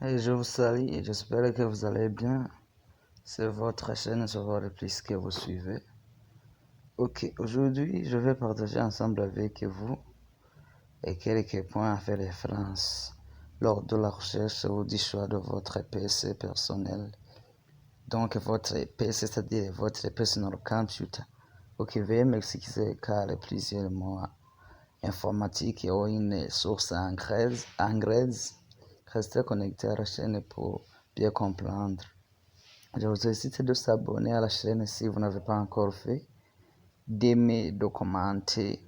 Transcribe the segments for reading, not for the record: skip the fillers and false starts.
Et je vous salue et j'espère que vous allez bien. C'est votre chaîne sur votre plus que vous suivez. Ok, aujourd'hui je vais partager ensemble avec vous quelques points à faire référence lors de la recherche ou du choix de votre PC personnel. Donc votre PC, c'est-à-dire votre personal computer. Ok, veuillez m'excuser car plusieurs mots informatiques ont une source anglaise. Restez connecté à la chaîne pour bien comprendre. Je vous incite de s'abonner à la chaîne si vous n'avez pas encore fait, d'aimer, de commenter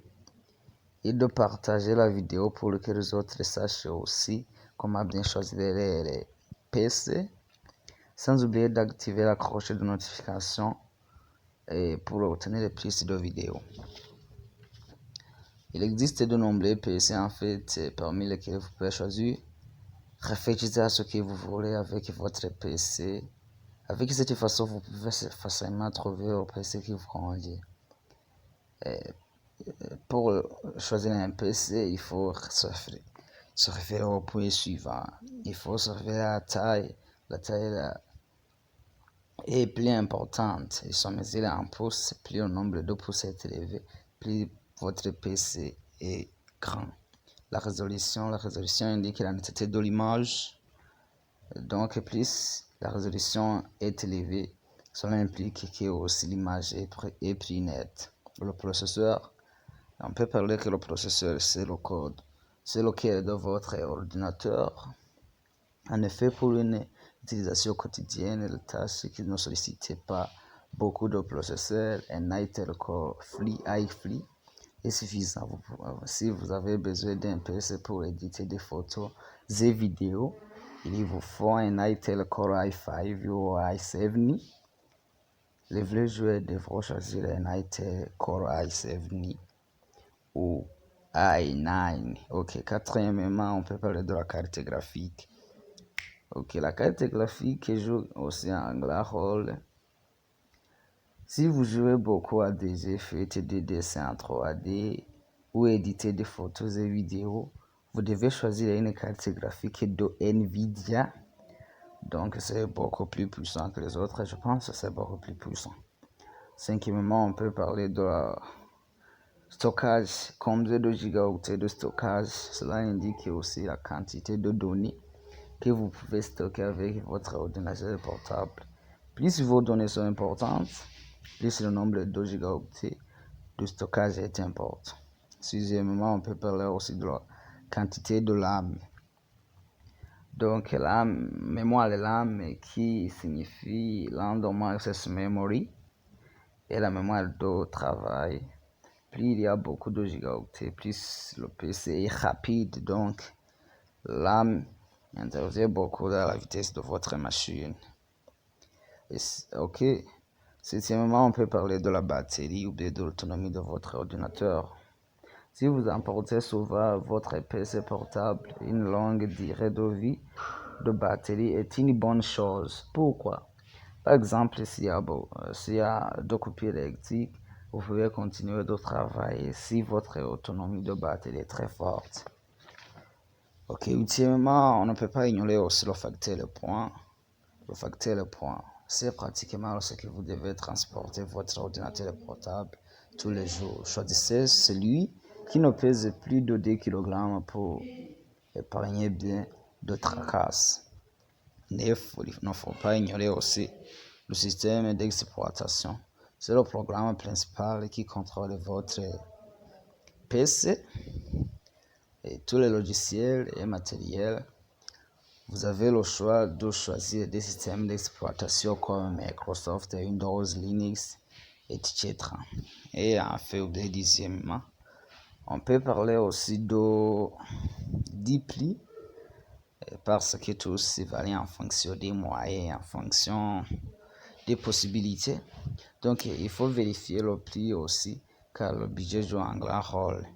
et de partager la vidéo pour que les autres sachent aussi comment bien choisir les PC, sans oublier d'activer la cloche de notification pour obtenir plus de vidéos. Il existe de nombreux PC en fait parmi lesquels vous pouvez choisir. Réfléchissez à ce que vous voulez avec votre PC. Avec cette façon, vous pouvez facilement trouver un PC qui vous convient. Pour choisir un PC, il faut se référer au point suivant. Il faut se référer à la taille. La taille est plus importante. Ils sont mesurés en pouces. Plus le nombre de pouces est élevé, plus votre PC est grand. La résolution indique la netteté de l'image. Donc, plus la résolution est élevée, cela implique que aussi l'image est plus nette. Le processeur, on peut parler que le processeur, c'est le code, c'est le cœur de votre ordinateur. En effet, pour une utilisation quotidienne, les tâches qui ne sollicitent pas beaucoup de processeurs, un Intel Core i3 est suffisant. Si vous avez besoin d'un PC pour éditer des photos et vidéos, il vous faut un Intel Core i5 ou i7. Les vrais joueurs devront choisir un Intel Core i7 ou i9. Ok, quatrièmement, on peut parler de la carte graphique. Ok, la carte graphique joue aussi un grand rôle. Si vous jouez beaucoup à des effets de dessin en 3D ou éditer des photos et vidéos, vous devez choisir une carte graphique de Nvidia. Donc c'est beaucoup plus puissant que les autres. Je pense que c'est beaucoup plus puissant. Cinquièmement, on peut parler de stockage. Combien de gigaoctets de stockage? Cela indique aussi la quantité de données que vous pouvez stocker avec votre ordinateur portable. Plus vos données sont importantes, plus le nombre de gigaoctets de stockage est important. Sixièmement, on peut parler aussi de la quantité de RAM. Donc la mémoire RAM qui signifie Random Access Memory et la mémoire de travail. Plus il y a beaucoup de gigaoctets, plus le PC est rapide. Donc RAM intervient beaucoup dans la vitesse de votre machine. Ok. Septièmement, on peut parler de la batterie ou bien de l'autonomie de votre ordinateur. Si vous emportez souvent votre PC portable, une longue durée de vie de batterie est une bonne chose. Pourquoi? Par exemple, s'il y a de coupures électriques, vous pouvez continuer de travailler si votre autonomie de batterie est très forte. Ok, ultimement, on ne peut pas ignorer aussi le facteur point. Le facteur point, c'est pratiquement ce que vous devez transporter votre ordinateur portable tous les jours. Choisissez celui qui ne pèse plus de 2 kg pour épargner bien de tracasses. Il ne faut pas ignorer aussi le système d'exploitation. C'est le programme principal qui contrôle votre PC et tous les logiciels et matériels. Vous avez le choix de choisir des systèmes d'exploitation comme Microsoft, Windows, Linux, etc. Et enfin, dixièmement, on peut parler aussi d'IPLI parce que tous varient en fonction des moyens, en fonction des possibilités. Donc, il faut vérifier le prix aussi car le budget joue un grand rôle.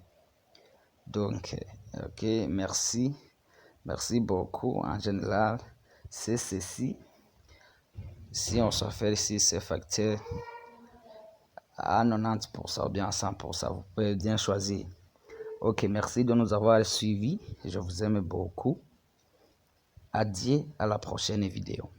Donc, ok, merci. Merci beaucoup. En général, c'est ceci. Si on se fait ici ces facteurs à 90% ou bien à 100%, vous pouvez bien choisir. Ok, merci de nous avoir suivis. Je vous aime beaucoup. À dire à la prochaine vidéo.